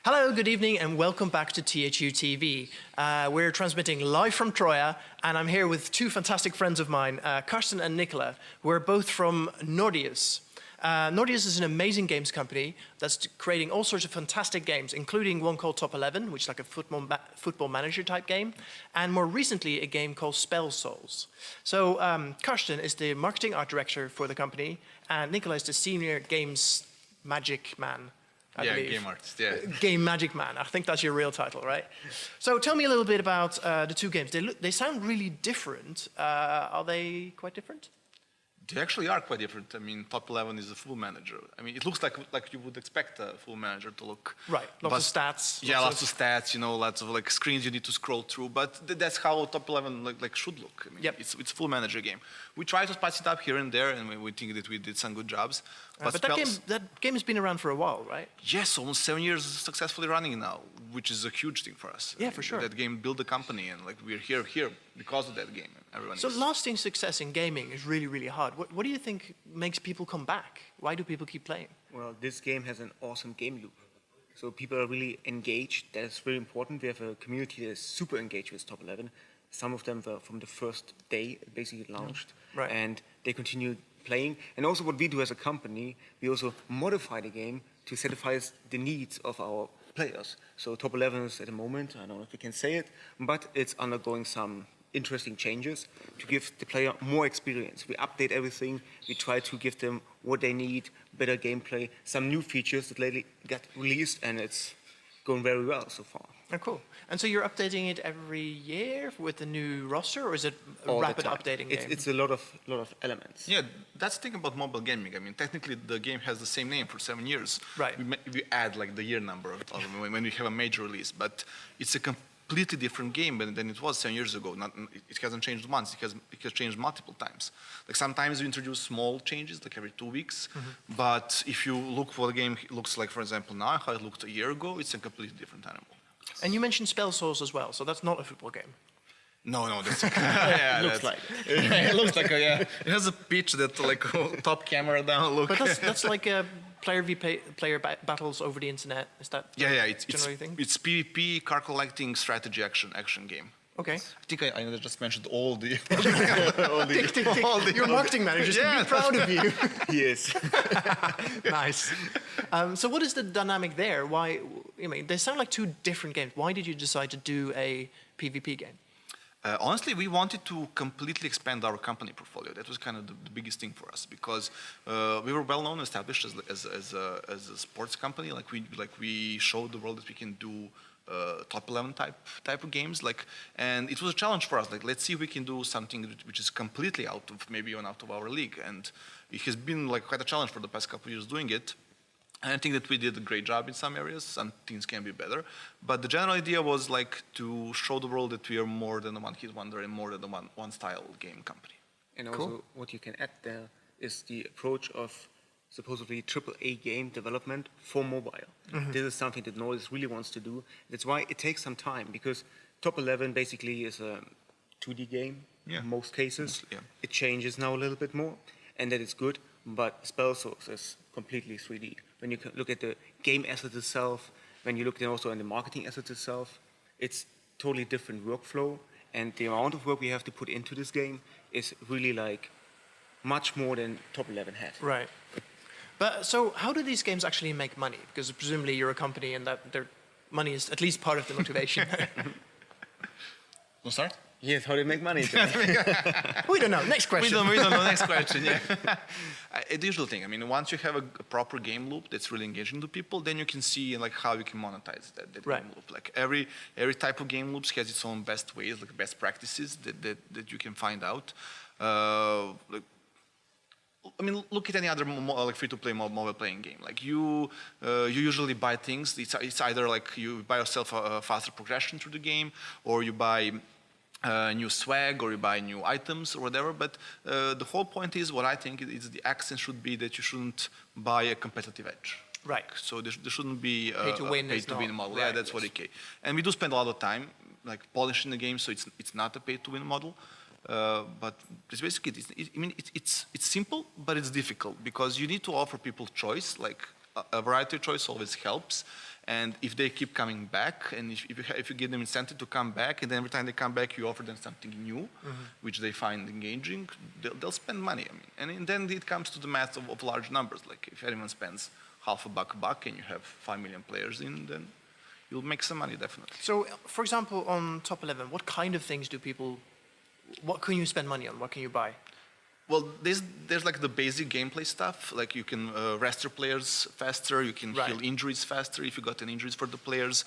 Hello, good evening, and welcome back to THU TV. We're transmitting live from Troja, and I'm here with two fantastic friends of mine, Carsten and Nikola, who are both from Nordeus. Nordeus is an amazing games company that's creating all sorts of fantastic games, including one called Top 11, which is like a football manager type game, and more recently a game called Spell Souls. So Carsten is the marketing art director for the company, and Nikola is the senior games magic man. I believe. Game artist, yeah. Game magic man, I think that's your real title, right? So tell me a little bit about the two games. They sound really different. Are they quite different? They actually are quite different. I mean, Top 11 is a full manager. I mean, it looks like you would expect a full manager to look. Right, lots of stats. Yeah, lots of stats, you know, lots of like screens you need to scroll through, but that's how Top 11 like should look. I mean, it's a full manager game. We try to spice it up here and there, and we think that we did some good jobs. But that game has been around for a while, right? Yes, almost 7 years successfully running now, which is a huge thing for us. Yeah, for sure. That game built the company, and like we're here because of that game. Everyone so lasting success in gaming is really, really hard. What do you think makes people come back? Why do people keep playing? Well, this game has an awesome game loop. So people are really engaged. That's very important. We have a community that is super engaged with Top 11. Some of them were from the first day it basically launched. Right. And they continue playing. And also what we do as a company, we also modify the game to satisfy the needs of our players. So Top 11 is at the moment, I don't know if we can say it, but it's undergoing some interesting changes to give the player more experience. We update everything, we try to give them what they need, better gameplay, some new features that lately got released, and it's going very well so far. Oh, cool. And so you're updating it every year with a new roster, or is it a All rapid the time. updating game? It's a lot of elements. Yeah, that's the thing about mobile gaming. I mean, technically the game has the same name for 7 years. Right. We add like the year number when we have a major release, but it's a completely different game than it was 7 years ago. It hasn't changed once. It has changed multiple times. Like sometimes we introduce small changes, like every 2 weeks. But if you look what the game looks like, for example, now, how it looked a year ago, it's a completely different animal. And you mentioned Spell Souls as well, so that's not a football game. No, that's yeah, Looks like it looks like It has a pitch that like top camera down look. But that's like a player battles over the internet. Is that It's thing? It's PvP, card collecting, strategy action game. Okay. I think I just mentioned all the Your marketing manager is going to be proud of you. Yes. Nice. So what is the dynamic there? Why? I mean, they sound like two different games. Why did you decide to do a PvP game? Honestly, we wanted to completely expand our company portfolio. That was kind of the biggest thing for us because we were well known, established as a sports company. Like we showed the world that we can do top 11 type of games. And it was a challenge for us. Like, let's see if we can do something which is completely out of our league. And it has been like quite a challenge for the past couple of years doing it. And I think that we did a great job in some areas. Some things can be better. But the general idea was like to show the world that we are more than a one-hit wonder and more than a one-style game company. And also what you can add there is the approach of supposedly AAA game development for mobile. This is something that Nordeus really wants to do. That's why it takes some time, because Top 11 basically is a 2D game in most cases. Yeah. It changes now a little bit more, and that is good, but Spell Souls is completely 3D. When you look at the game asset itself, when you look then also at the marketing asset itself, it's totally different workflow, and the amount of work we have to put into this game is really like much more than Top 11 had. Right. But so how do these games actually make money? Because presumably you're a company and that their money is at least part of the motivation. We'll start? Yes, how do you make money? We don't know. Next question. We don't know. Next question, yeah. The usual thing. I mean, once you have a proper game loop that's really engaging to people, then you can see like how you can monetize that game loop. Like every type of game loops has its own best ways, like best practices that you can find out. I mean, look at any other like free-to-play mobile playing game. Like you usually buy things. It's either like you buy yourself a faster progression through the game, or you buy new swag, or you buy new items or whatever. But the whole point is, what I think is the accent should be that you shouldn't buy a competitive edge. Right. So there shouldn't be a pay-to-win model. Right. Yeah, that's what it is. And we do spend a lot of time like polishing the game, so it's not a pay-to-win model. But it's basically, it's simple, but it's difficult because you need to offer people choice. Like a variety of choice always helps, And if they keep coming back, and if you give them incentive to come back, and then every time they come back, you offer them something new, which they find engaging, they'll spend money. I mean, and then it comes to the math of large numbers. Like if anyone spends half a buck, and you have 5 million players in, then you'll make some money definitely. So, for example, on Top 11, what kind of things what can you spend money on? What can you buy? Well, there's like the basic gameplay stuff. Like you can rest your players faster. You can heal injuries faster if you got any injuries for the players.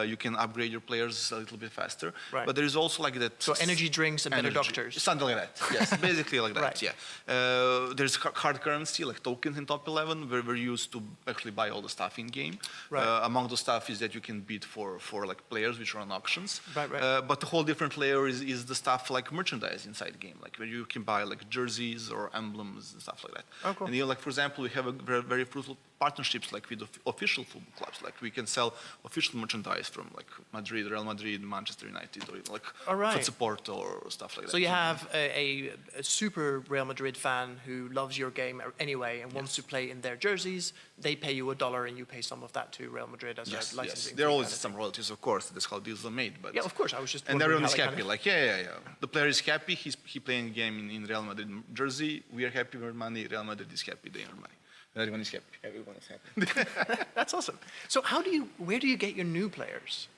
You can upgrade your players a little bit faster. Right. But there is also like that. So energy drinks and better doctors. Something like that. Yes, basically like that. Right. Yeah. There's hard currency like tokens in top 11 where we're used to actually buy all the stuff in game. Right. Among the stuff is that you can bid for like players which are on auctions. Right. But the whole different layer is the stuff like merchandise inside the game, like where you can buy like jerseys or emblems and stuff like that. Oh, cool. And like for example, we have a very fruitful partnerships like with official football clubs. Like we can sell official merchandise from like Madrid, Real Madrid, Manchester United, or like foot support or stuff like that. So you have a super Real Madrid fan who loves your game anyway and wants to play in their jerseys. They pay you $1 and you pay some of that to Real Madrid as a licensing. Yes. There are always some royalties, of course. That's how deals are made. But yeah, of course. I was just and everyone is happy. Like the player is happy. He playing a game in Real Madrid jersey. We are happy with money. Real Madrid is happy. They earn money. Everyone is happy. Everyone is happy. That's awesome. So where do you get your new players?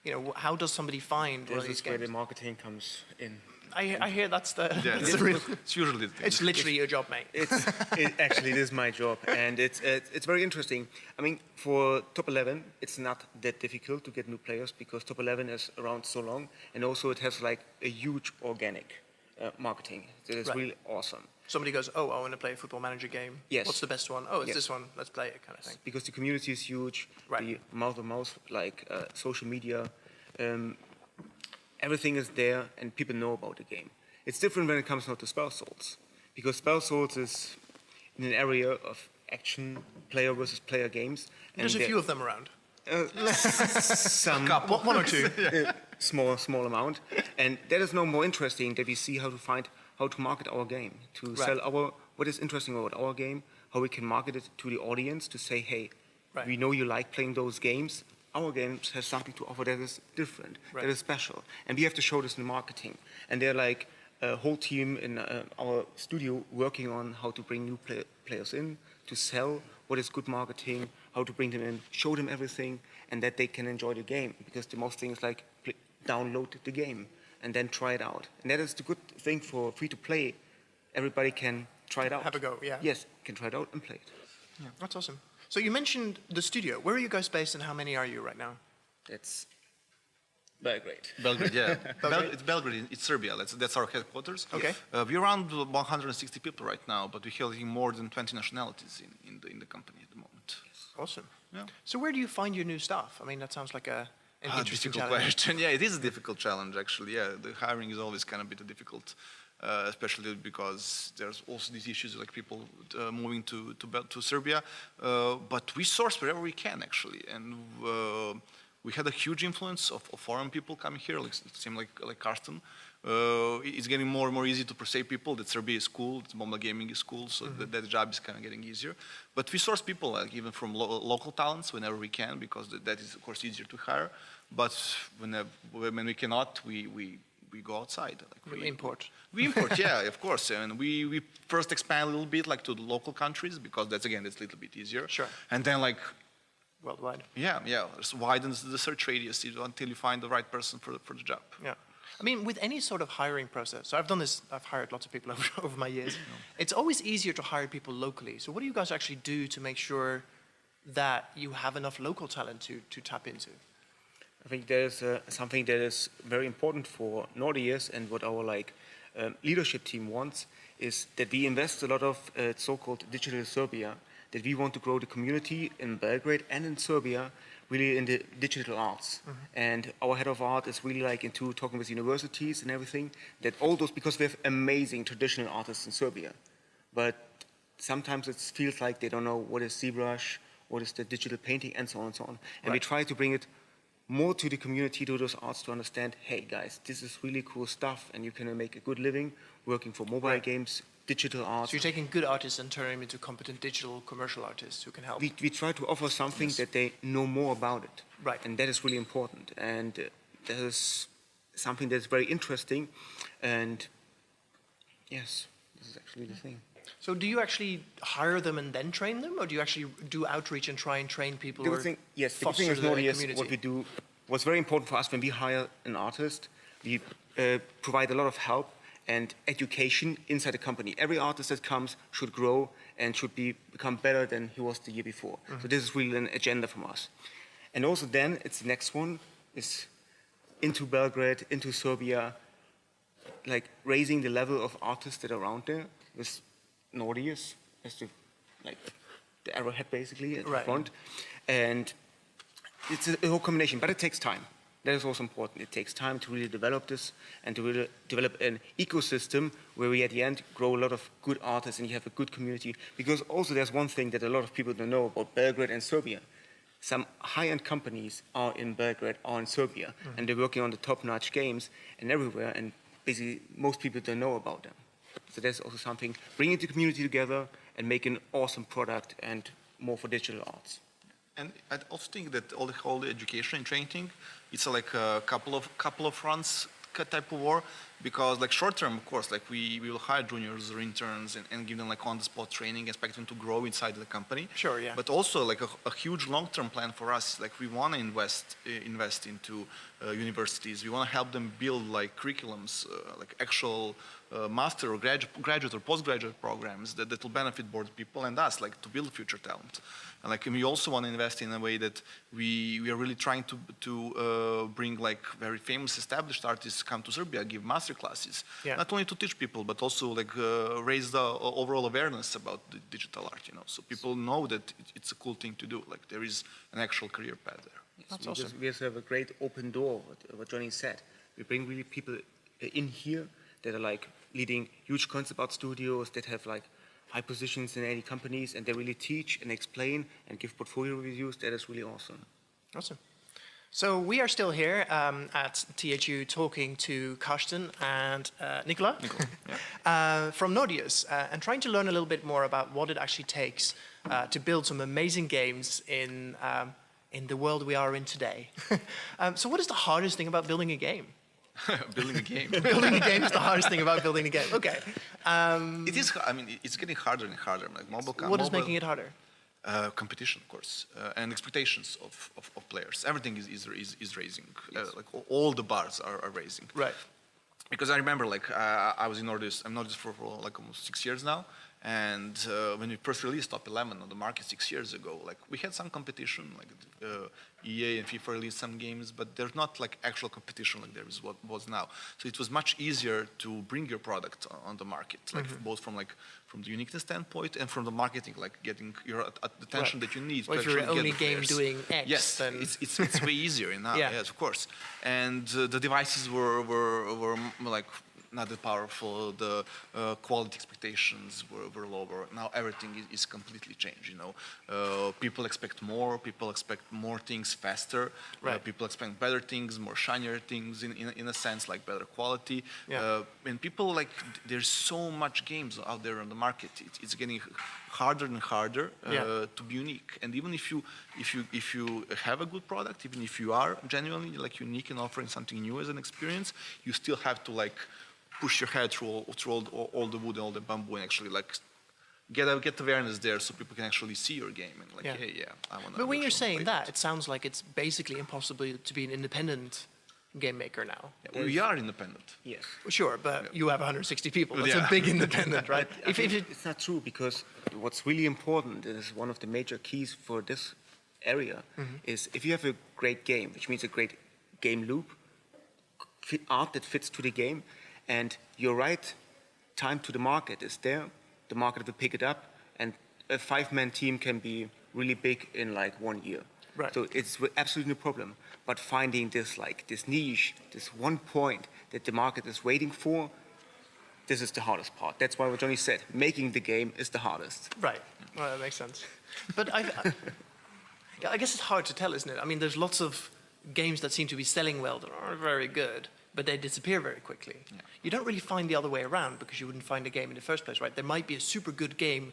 You know, how does somebody find one of these This is where games? the marketing comes in. I hear that's the. Yeah, That's the real, it's usually the thing. it's literally your job, mate. Actually, it is my job, and it's very interesting. I mean, for top 11, it's not that difficult to get new players because top 11 is around so long, and also it has like a huge organic marketing. It is really awesome. Somebody goes, oh, I want to play a Football Manager game. Yes. What's the best one? Oh, it's this one. Let's play it, kind of thing. Because the community is huge. The mouth-to-mouth, like social media, everything is there, and people know about the game. It's different when it comes now to Spell Souls, because Spell Souls is in an area of action, player versus player games. And there's a few of them around. Some One or two. small amount, and that is no more interesting that we see how to market our game, to sell what is interesting about our game, how we can market it to the audience, to say, hey, we know you like playing those games. Our games has something to offer that is different, that is special, and we have to show this in the marketing. And they're like a whole team in our studio working on how to bring new players in, to sell what is good marketing, how to bring them in, show them everything, and that they can enjoy the game. Because the most thing is like download the game and then try it out. And that is the good thing for free-to-play. Everybody can try it out. Have a go, yeah. Yes, can try it out and play it. Yeah, that's awesome. So you mentioned the studio. Where are you guys based and how many are you right now? It's Belgrade. Belgrade, yeah. It's Belgrade. It's Serbia. That's our headquarters. Okay. We're around 160 people right now, but we're having more than 20 nationalities in the company at the moment. Awesome. Yeah. So where do you find your new staff? I mean, that sounds like an interesting difficult challenge. question. Yeah, it is a difficult challenge actually. Yeah, the hiring is always kind of a bit difficult, especially because there's also these issues like people moving to Serbia. But we source wherever we can actually, and we had a huge influence of foreign people coming here. Like it seemed like Carsten. It's getting more and more easy to persuade people that Serbia is cool, that mobile gaming is cool, so that job is kind of getting easier. But we source people, like even from local talents whenever we can, because that is of course easier to hire. But when we cannot, we go outside. Like We import. We import, yeah, of course. And we first expand a little bit like to the local countries, because that's a little bit easier. Sure. And then like Worldwide. yeah, just widens the search radius until you find the right person for the job. Yeah. I mean, with any sort of hiring process, so I've done this, I've hired lots of people over my years. It's always easier to hire people locally. So what do you guys actually do to make sure that you have enough local talent to tap into? I think there's something that is very important for Nordics, and what our leadership team wants is that we invest a lot of so-called digital Serbia, that we want to grow the community in Belgrade and in Serbia really in the digital arts. And our head of art is really into talking with universities and everything, that all those, because we have amazing traditional artists in Serbia, but sometimes it feels like they don't know what is ZBrush, what is the digital painting, and so on and so on. And we try to bring it more to the community, to those arts, to understand, hey guys, this is really cool stuff, and you can make a good living working for mobile games digital art. So you're taking good artists and turning them into competent digital commercial artists who can help. We try to offer something that they know more about it. Right. And that is really important. And that is something that's very interesting. And yes, this is actually the thing. So do you actually hire them and then train them, or do you actually do outreach and try and train people? The good thing, yes, the good thing is what we do, what's very important for us when we hire an artist, we provide a lot of help and education inside the company. Every artist that comes should grow and should become better than he was the year before. Mm-hmm. So this is really an agenda from us. And also then, it's the next one, is into Belgrade, into Serbia, like raising the level of artists that are around there. With Nordius as the arrowhead basically at the front. And it's a whole combination, but it takes time. That is also important. It takes time to really develop this and to really develop an ecosystem where we at the end grow a lot of good artists and you have a good community. Because also there's one thing that a lot of people don't know about Belgrade and Serbia. Some high-end companies are in Belgrade or in Serbia, and they're working on the top-notch games and everywhere, and basically most people don't know about them. So that's also something, bringing the community together and make an awesome product and more for digital arts. And I also think that all the education and training, it's like a couple of fronts type of war, because like short term, of course, like we will hire juniors or interns and give them like on the spot training, expect them to grow inside the company. Sure, yeah. But also like a huge long term plan for us, like we want to invest into universities. We want to help them build like curriculums, like actual master or graduate or postgraduate programs that will benefit both people and us, like to build future talent. And like we also want to invest in a way that we are really trying to bring like very famous established artists come to Serbia, give master classes, not only to teach people but also like raise the overall awareness about the digital art, you know, so people know that it's a cool thing to do. Like there is an actual career path there. Yes, that's awesome. We also have a great open door. What Johnny said, we bring really people in here that are like leading huge concept art studios that have like high positions in any companies, and they really teach and explain and give portfolio reviews. That is really awesome. Awesome. So we are still here at THU talking to Carsten and Nikola from Nordius and trying to learn a little bit more about what it actually takes to build some amazing games in the world we are in today. So what is the hardest thing about building a game? Building a game. Building a game is the hardest thing about building a game. Okay. It is. I mean, it's getting harder and harder. Like what is making it harder? Competition, of course, and expectations of players. Everything is raising. Yes. Like all the bars are raising. Right. Because I remember, like I was in Nordius. I'm Nordius for like almost 6 years now. And when we first released Top 11 on the market 6 years ago, like we had some competition, like EA and FIFA released some games, but there's not like actual competition like there is what was now. So it was much easier to bring your product on the market, like both from the uniqueness standpoint and from the marketing, like getting your attention that you need. Well, if you're only game doing X, yes, then it's way easier now. Yes, of course. And the devices were like not that powerful, the quality expectations were lower. Now everything is completely changed, you know. People expect more things faster. Right. People expect better things, more shinier things in a sense, like better quality. Yeah. And people like, there's so much games out there on the market. It's getting harder and harder to be unique. And even if you have a good product, even if you are genuinely like unique and offering something new as an experience, you still have to like push your head through all the wood and all the bamboo and actually like get awareness there so people can actually see your game and like, hey, I want to. But when you're saying that, it sounds like it's basically impossible to be an independent game maker now. Yeah, we are independent. Yes. Sure, but you have 160 people. That's a big independent, right? It's not true, because what's really important is one of the major keys for this area is if you have a great game, which means a great game loop, art that fits to the game, and your right time to the market is there, the market will pick it up, and a 5-man team can be really big in like 1 year. Right. So it's absolutely no problem. But finding this niche, this one point that the market is waiting for, this is the hardest part. That's why what Johnny said, making the game is the hardest. Right. Well, that makes sense. But I guess it's hard to tell, isn't it? I mean, there's lots of games that seem to be selling well that aren't very good. but they disappear very quickly. Yeah. You don't really find the other way around because you wouldn't find a game in the first place, right? There might be a super good game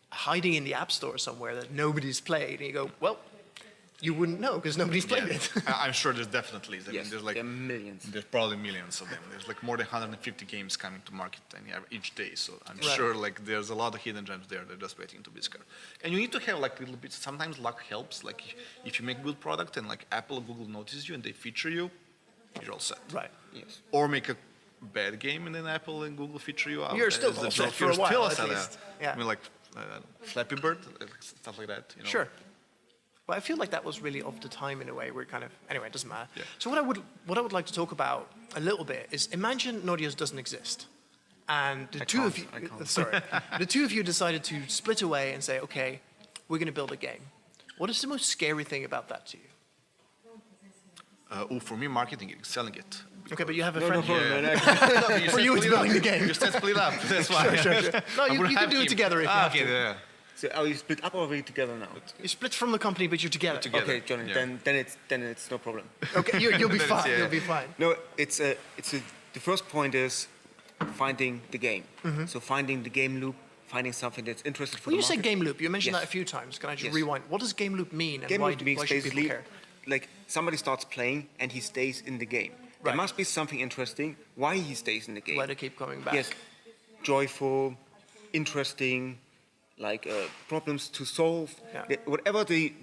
hiding in the App Store somewhere that nobody's played, and you go, well, you wouldn't know because nobody's played it. I'm sure there's definitely. I mean, there's like there are millions. There's probably millions of them. There's like more than 150 games coming to market each day. So I'm Right. sure like there's a lot of hidden gems there. They're just waiting to be discovered. And you need to have like a little bit. Sometimes luck helps. Like if you make good product and like Apple or Google notice you and they feature you, you're all set. Right. Yes. Or make a bad game and then Apple and Google feature you out. You're still as the all set joke. for You're a while, still at set, least. Yeah. I mean, like Flappy Bird, stuff like that. You know? Sure. Well, I feel like that was really of the time in a way. We're kind of anyway. It doesn't matter. Yeah. So what I would like to talk about a little bit is imagine Nordios doesn't exist, and the two of you, I can't. sorry, the two of you decided to split away and say, okay, we're going to build a game. What is the most scary thing about that to you? For me, marketing it, selling it. Okay, but you have a No, friend no here. problem. No, but For said you, it's split up. building the game. You said split up. That's why. Sure. No, I you wouldn't can have do it him. together if you have Okay, to. yeah. So are you split up or are we together now? You split from the company, but you're together. Together. Okay, Johnny. Yeah. Then it's no problem. Okay, you'll be Then it's- fine. yeah. You'll be fine. No, the first point is finding the game. So finding the game loop, finding something that's interesting for When you the say market. game loop, you mentioned Yes. that a few times. Can I just Yes. rewind? What does game loop mean, and Game why, loop means why should people basically care? like somebody starts playing and he stays in the game. There Right. must be something interesting why he stays in the game. Why they keep coming back? Yes, joyful, interesting, like problems to solve. Yeah. Whatever the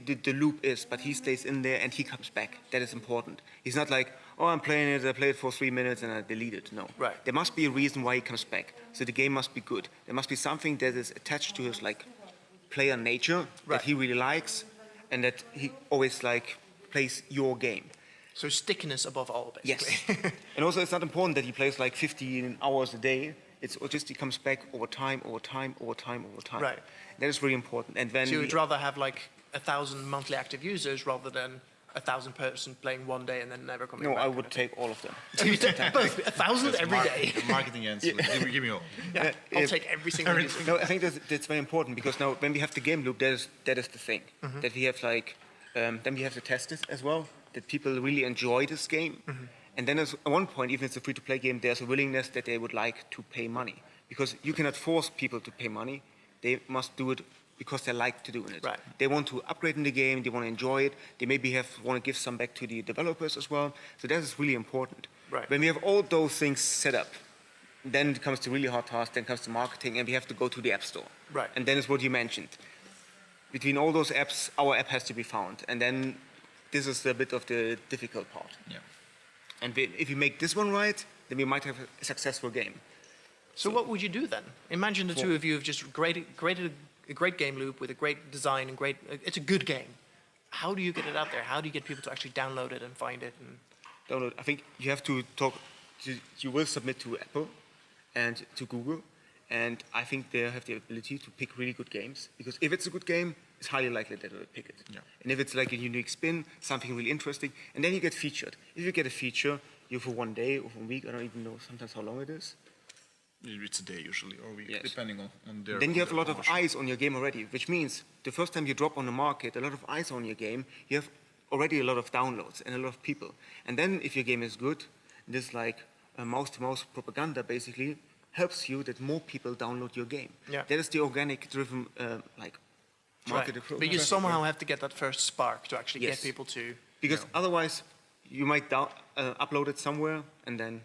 loop is, but he stays in there and he comes back. That is important. He's not like, oh, I'm playing it, I play it for 3 minutes and I delete it. No. Right. There must be a reason why he comes back. So the game must be good. There must be something that is attached to his like player nature Right. that he really likes, and that he always like plays your game. So stickiness above all, Yes. basically. And also, it's not important that he plays like 15 hours a day. It's just he comes back over time. Right. That is really important. And then So you would rather have like 1,000 monthly active users rather than 1,000 person playing one day and then never coming no, back. I would take all of them. So you take both, 1,000 every day. Marketing answer. Give me all. Yeah, I'll take every single user. No, I think that's very important because now when we have the game loop, that is the thing that we have like. Then we have to test it as well. That people really enjoy this game, and then at one point, even if it's a free-to-play game, there's a willingness that they would like to pay money because you cannot force people to pay money. They must do it because they like to do it. Right. They want to upgrade in the game. They want to enjoy it. They maybe want to give some back to the developers as well. So that is really important. Right. When we have all those things set up, then it comes to really hard task. Then comes to marketing, and we have to go to the App Store. Right. And then is what you mentioned. Between all those apps, our app has to be found, and then this is a bit of the difficult part. Yeah. And if you make this one right, then we might have a successful game. So what would you do then? Imagine the two of you have just created a great game loop with a great design and it's a good game. How do you get it out there? How do you get people to actually download it and find it? And Download. I think you have to talk. You will submit to Apple and to Google, and I think they have the ability to pick really good games. Because if it's a good game, it's highly likely that they'll pick it. Yeah. And if it's like a unique spin, something really interesting, and then you get featured. If you get a feature, you for 1 day or for a week, I don't even know sometimes how long it is. It's a day usually, or a week, Yes. depending on their. Then you have a their lot of promotion. eyes on your game already, which means the first time you drop on the market, a lot of eyes on your game, you have already a lot of downloads and a lot of people. And then if your game is good, this like mouse-to-mouse propaganda basically helps you that more people download your game. Yeah. That is the organic-driven like market approach. But you somehow have to get that first spark to actually Yes. get people to. Because otherwise, you might upload it somewhere and then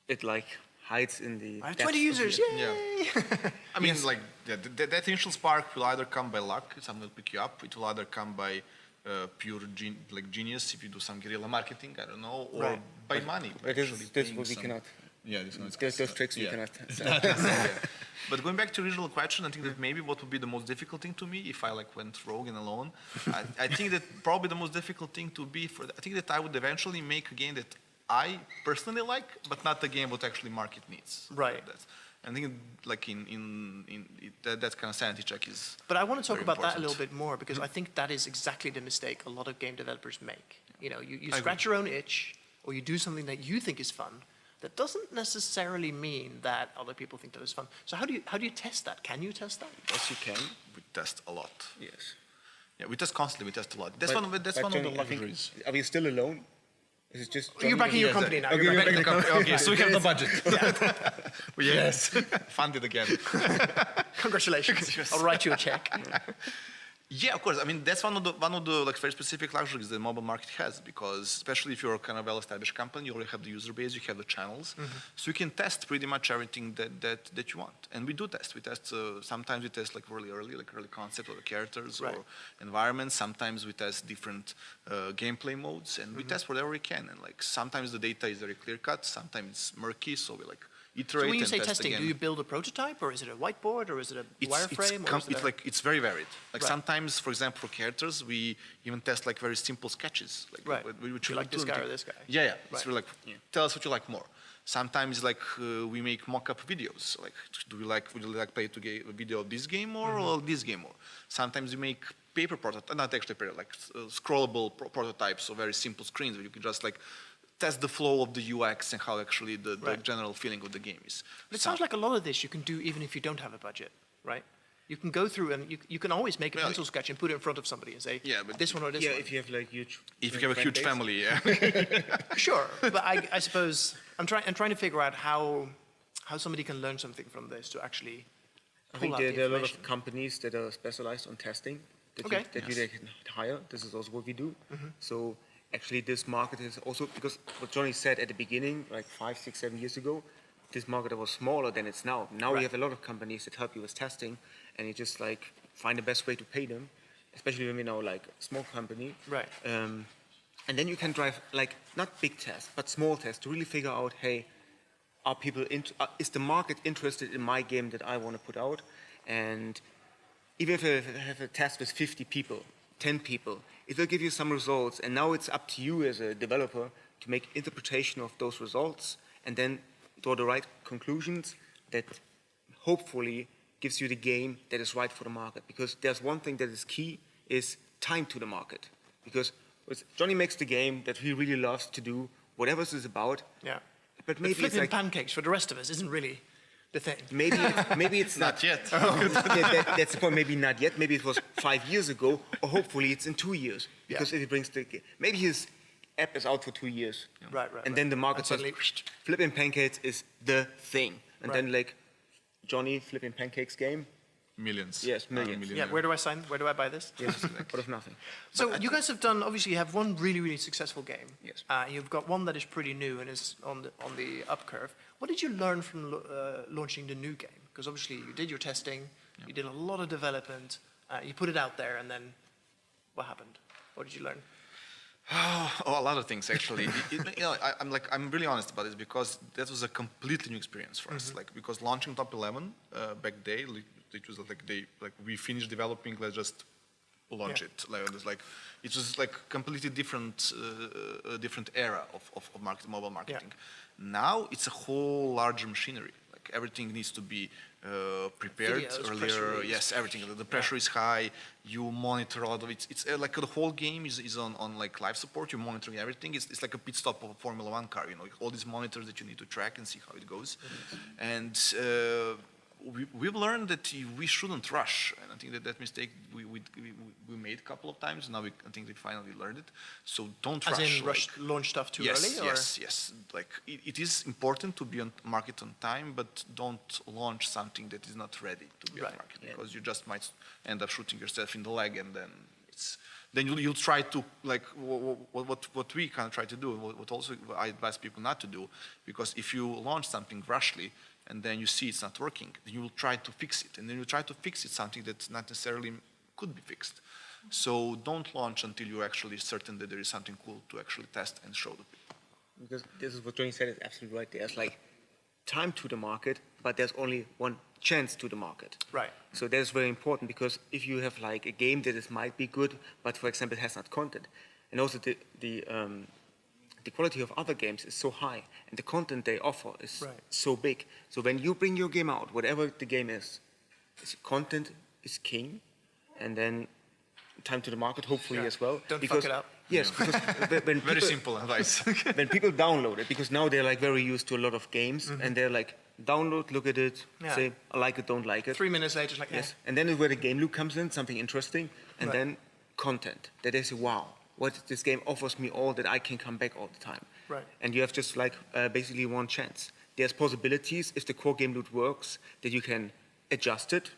it like hides in the. I have depths 20 of users, the- yay! I mean, like that initial spark will either come by luck, someone will pick you up. It will either come by pure genius if you do some guerrilla marketing, I don't know, or Right. by money. But actually this is paying what we some- cannot. Yeah, this one is Those tricks we yeah. cannot. But going back to original question, I think that maybe what would be the most difficult thing to me if I like went rogue and alone, I think that probably the most difficult thing to be I think that I would eventually make a game that I personally like, but not the game what actually market needs. Right. I think like that kind of sanity check is. But I want to talk very about that a important. little bit more because I think that is exactly the mistake a lot of game developers make. You know, you I scratch your own itch or you do something that you think is fun. That doesn't necessarily mean that other people think that is fun. So how do you test that? Can you test that? Yes, you can. We test a lot. Yes. Yeah, we test constantly. We test a lot. That's But- one of but the Johnny, I think- luxuries. Are we still alone? This is just You're backing your company now. Okay, You're you're backing back in the company. Okay, so we have the Yeah. budget. Yes, funded again. Congratulations. I'll write you a check. Yeah, of course. I mean, that's one of the like very specific luxuries the mobile market has, because especially if you're a kind of well-established company, you already have the user base, you have the channels, so you can test pretty much everything that you want. And we do test. We test. Sometimes we test like really early, like early concept or the characters or environments. Sometimes we test different gameplay modes, and we test whatever we can. And like sometimes the data is very clear cut, sometimes it's murky, so we like iterate. So when you and say test testing, again. do you build a prototype, or is it a whiteboard, or is it a wireframe? It's very varied. Like sometimes, for example, for characters, we even test like very simple sketches. Like Which you like this guy or this guy? Yeah. It's really like tell us what you like more. Sometimes like we make mock-up videos. Like would you like play a video of this game or this game more? Sometimes we make paper prototypes, not actually paper, like scrollable prototypes, so very simple screens where you can just like test the flow of the UX and how actually the general feeling of the game is. But it sounds like a lot of this you can do even if you don't have a budget, right? You can go through and you can always make a pencil sketch and put it in front of somebody and say, but this one or this one. Yeah, if you have like huge. If you have a huge family, yeah. Sure, but I suppose I'm trying to figure out how somebody can learn something from this to actually I pull think out there the are a lot information. of companies that are specialized on testing that you can hire. This is also what we do. So actually this market is also, because what Johnny said at the beginning, like 5, 6, 7 years ago, this market was smaller than it's now. Now we have a lot of companies that help you with testing, and you just like find the best way to pay them, especially when we know like a small company. Right. And then you can drive like not big tests, but small tests to really figure out, hey, are people is the market interested in my game that I want to put out? And even if I have a test with 50 people, 10 people, it will give you some results, and now it's up to you as a developer to make interpretation of those results and then draw the right conclusions that hopefully gives you the game that is right for the market. Because there's one thing that is key, is time to the market. Because Johnny makes the game that he really loves to do, whatever this is about. Yeah. But maybe it's flipping like, pancakes for the rest of us isn't really the thing. maybe it's Not yet. That's the point. Maybe not yet. Maybe it was 5 years ago, or hopefully it's in 2 years. Because if he brings maybe his app is out for 2 years. Right. And then the market says, suddenly, flipping pancakes is the thing. And Right. then like Johnny flipping pancakes game. Millions. Yes, millions. yeah, where do I sign? Where do I buy this? Yes, out of nothing. So you guys have done, obviously you have one really, really successful game. Yes. You've got one that is pretty new and is on the up curve. What did you learn from launching the new game? Because obviously you did your testing, you did a lot of development, you put it out there, and then what happened? What did you learn? A lot of things actually. I'm really honest about this because that was a completely new experience for us. Like because launching Top 11 back day, it was like we finished developing, let's just launch it. It was like completely different era of mobile marketing. Now it's a whole larger machinery. Like everything needs to be prepared Videos, earlier. Yes, everything. The pressure is high. You monitor a lot of it. It's like the whole game is on like live support. You're monitoring everything. It's like a pit stop of a Formula 1 car. You know, all these monitors that you need to track and see how it goes. And we've learned that we shouldn't rush, and I think that mistake we made a couple of times. Now I think we finally learned it. So don't rush. As in launch stuff too early? Or? Yes. Like it is important to be on market on time, but don't launch something that is not ready to be on market because you just might end up shooting yourself in the leg, and then you'll try to like what we kind of try to do, what also I advise people not to do, because if you launch something rashly and then you see it's not working, then you will try to fix it, and then you try to fix it something that not necessarily could be fixed. So don't launch until you're actually certain that there is something cool to actually test and show the people. Because this is what Johnny said is absolutely right. There's like time to the market, but there's only one chance to the market. Right. So that's very important, because if you have like a game that might be good, but for example it has not content, and also the quality of other games is so high, and the content they offer is so big. So when you bring your game out, whatever the game is, content is king, and then time to the market, hopefully as well. Don't fuck it up. Yes, because when Very people, simple advice. when people download it, because now they're like very used to a lot of games, and they're like, download, look at it, say, I like it, don't like it. 3 minutes later, it's like, Yes, and then is where the game loop comes in, something interesting, and then content. That is wow. what this game offers me all that I can come back all the time. Right. And you have just like basically one chance. There's possibilities if the core game loop works that you can adjust it,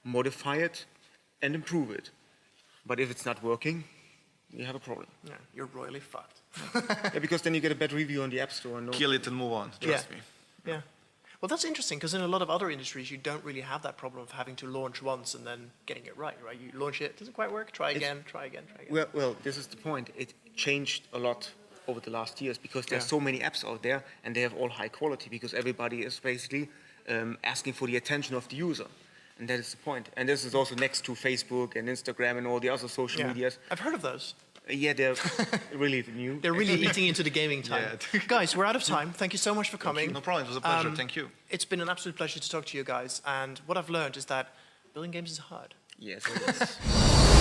modify it, and improve it. But if it's not working, you have a problem. Yeah, you're royally fucked. Yeah, because then you get a bad review on the App Store. And Kill it and move on, trust me. Yeah. Well, that's interesting because in a lot of other industries, you don't really have that problem of having to launch once and then getting it right, right? You launch it, doesn't quite work, try again, try again, try again. Well, this is the point. It changed a lot over the last years because there's so many apps out there and they have all high quality because everybody is basically asking for the attention of the user. And that is the point. And this is also next to Facebook and Instagram and all the other social medias. I've heard of those. Yeah, they're really new. They're really eating into the gaming time. Yeah. Guys, we're out of time. Thank you so much for coming. No problem, it was a pleasure, thank you. It's been an absolute pleasure to talk to you guys. And what I've learned is that building games is hard. Yes, it is.